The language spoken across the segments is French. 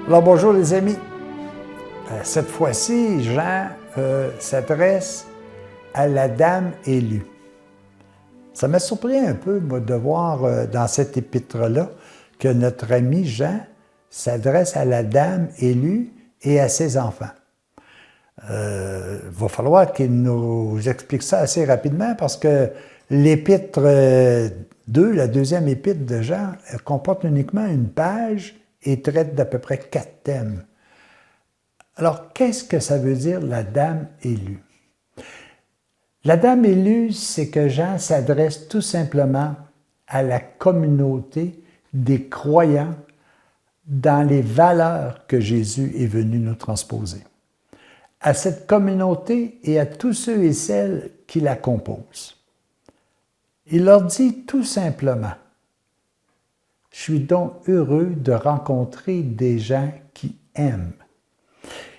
Alors bonjour les amis. Cette fois-ci, Jean s'adresse à la dame élue. Ça m'a surpris un peu, moi, de voir dans cette épître-là que notre ami Jean s'adresse à la dame élue et à ses enfants. Va falloir qu'il nous explique ça assez rapidement parce que l'épître 2, la deuxième épître de Jean, elle comporte uniquement une page et traite d'à peu près 4 thèmes. Alors, qu'est-ce que ça veut dire la dame élue? La dame élue, c'est que Jean s'adresse tout simplement à la communauté des croyants dans les valeurs que Jésus est venu nous transposer. À cette communauté et à tous ceux et celles qui la composent. Il leur dit tout simplement, « Je suis donc heureux de rencontrer des gens qui aiment. »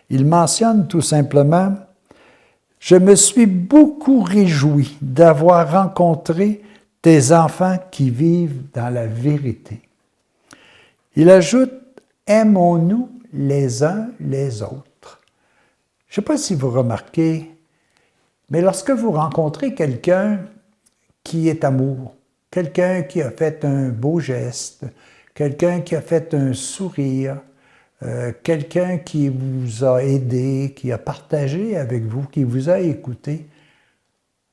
Il mentionne tout simplement, « Je me suis beaucoup réjoui d'avoir rencontré des enfants qui vivent dans la vérité. » Il ajoute, « Aimons-nous les uns les autres. » Je ne sais pas si vous remarquez, mais lorsque vous rencontrez quelqu'un qui est amour, quelqu'un qui a fait un beau geste, quelqu'un qui a fait un sourire, quelqu'un qui vous a aidé, qui a partagé avec vous, qui vous a écouté,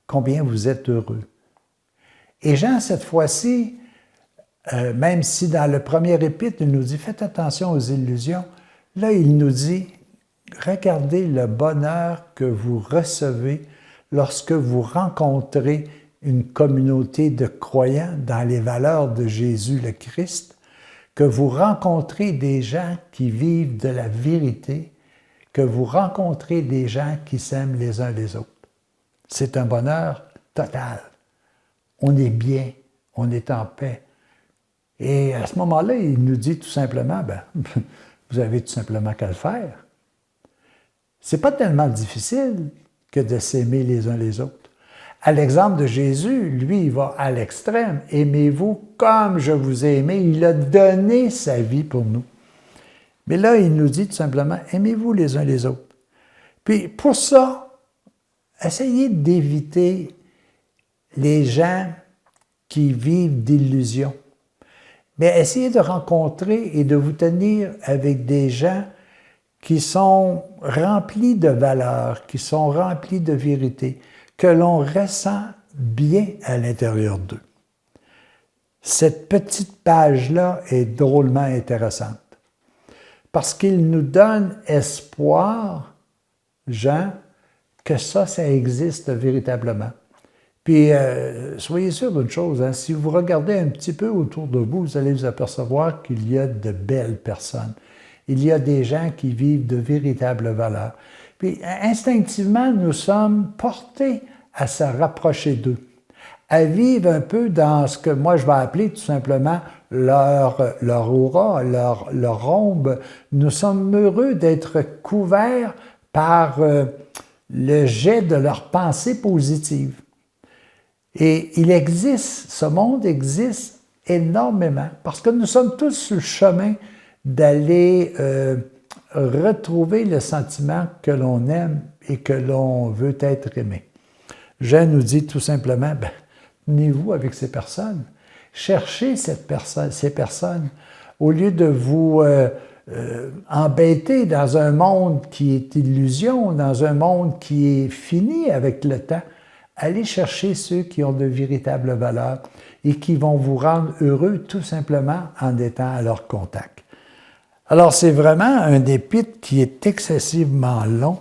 combien vous êtes heureux. Et Jean, cette fois-ci, même si dans le premier épître, il nous dit « Faites attention aux illusions », là, il nous dit « Regardez le bonheur que vous recevez lorsque vous rencontrez une communauté de croyants dans les valeurs de Jésus le Christ, que vous rencontrez des gens qui vivent de la vérité, que vous rencontrez des gens qui s'aiment les uns les autres. C'est un bonheur total. On est bien, on est en paix. Et à ce moment-là, il nous dit tout simplement, vous avez tout simplement qu'à le faire. C'est pas tellement difficile que de s'aimer les uns les autres. À l'exemple de Jésus, lui, il va à l'extrême. « Aimez-vous comme je vous ai aimé. » Il a donné sa vie pour nous. Mais là, il nous dit tout simplement, « Aimez-vous les uns les autres. » Puis pour ça, essayez d'éviter les gens qui vivent d'illusions. Mais essayez de rencontrer et de vous tenir avec des gens qui sont remplis de valeurs, qui sont remplis de vérité, que l'on ressent bien à l'intérieur d'eux. Cette petite page-là est drôlement intéressante parce qu'il nous donne espoir, Jean, que ça existe véritablement. Puis, soyez sûr d'une chose, hein, si vous regardez un petit peu autour de vous, vous allez vous apercevoir qu'il y a de belles personnes. Il y a des gens qui vivent de véritables valeurs. Puis, instinctivement, nous sommes portés à se rapprocher d'eux, à vivre un peu dans ce que moi je vais appeler tout simplement leur aura, leur ombre. Nous sommes heureux d'être couverts par le jet de leurs pensées positives. Et il existe, ce monde existe énormément, parce que nous sommes tous sur le chemin d'aller retrouver le sentiment que l'on aime et que l'on veut être aimé. Jean nous dit tout simplement, tenez-vous avec ces personnes. Cherchez ces personnes. Au lieu de vous embêter dans un monde qui est illusion, dans un monde qui est fini avec le temps, allez chercher ceux qui ont de véritables valeurs et qui vont vous rendre heureux tout simplement en étant à leur contact. Alors, c'est vraiment un épître qui est excessivement long.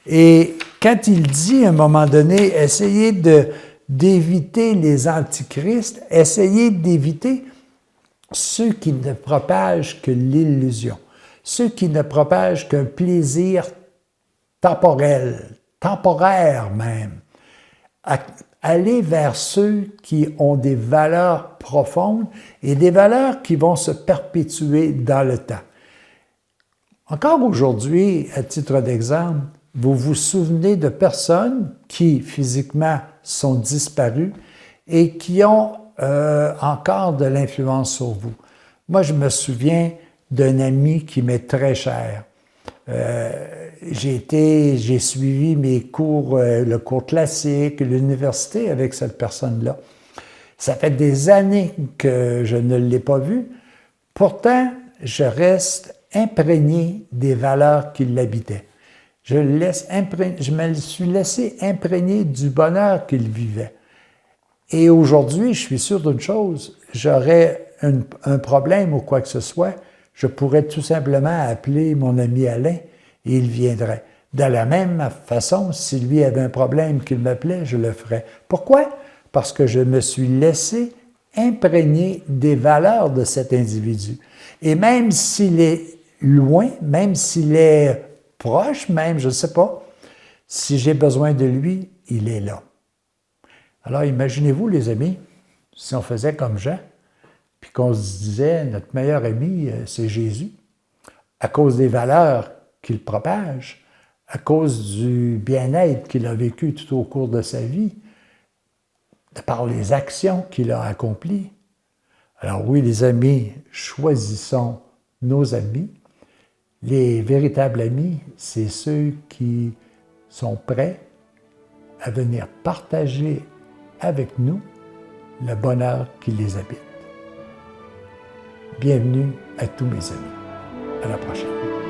Et quand il dit à un moment donné, essayez d'éviter les antichrists, essayez d'éviter ceux qui ne propagent que l'illusion, ceux qui ne propagent qu'un plaisir temporel, temporaire même. Allez vers ceux qui ont des valeurs profondes et des valeurs qui vont se perpétuer dans le temps. Encore aujourd'hui, à titre d'exemple, vous vous souvenez de personnes qui, physiquement, sont disparues et qui ont encore de l'influence sur vous. Moi, je me souviens d'un ami qui m'est très cher. J'ai suivi mes cours, le cours classique, l'université avec cette personne-là. Ça fait des années que je ne l'ai pas vu. Pourtant, je reste imprégné des valeurs qui l'habitaient. Je me suis laissé imprégner du bonheur qu'il vivait. Et aujourd'hui, je suis sûr d'une chose, j'aurais un problème ou quoi que ce soit, je pourrais tout simplement appeler mon ami Alain et il viendrait. De la même façon, si lui avait un problème qu'il m'appelait, je le ferais. Pourquoi? Parce que je me suis laissé imprégner des valeurs de cet individu. Et même s'il est loin, même s'il est proche, même, je ne sais pas, si j'ai besoin de lui, il est là. Alors imaginez-vous, les amis, si on faisait comme Jean, puis qu'on se disait, notre meilleur ami, c'est Jésus, à cause des valeurs qu'il propage, à cause du bien-être qu'il a vécu tout au cours de sa vie, de par les actions qu'il a accomplies. Alors oui, les amis, choisissons nos amis. Les véritables amis, c'est ceux qui sont prêts à venir partager avec nous le bonheur qui les habite. Bienvenue à tous mes amis. À la prochaine.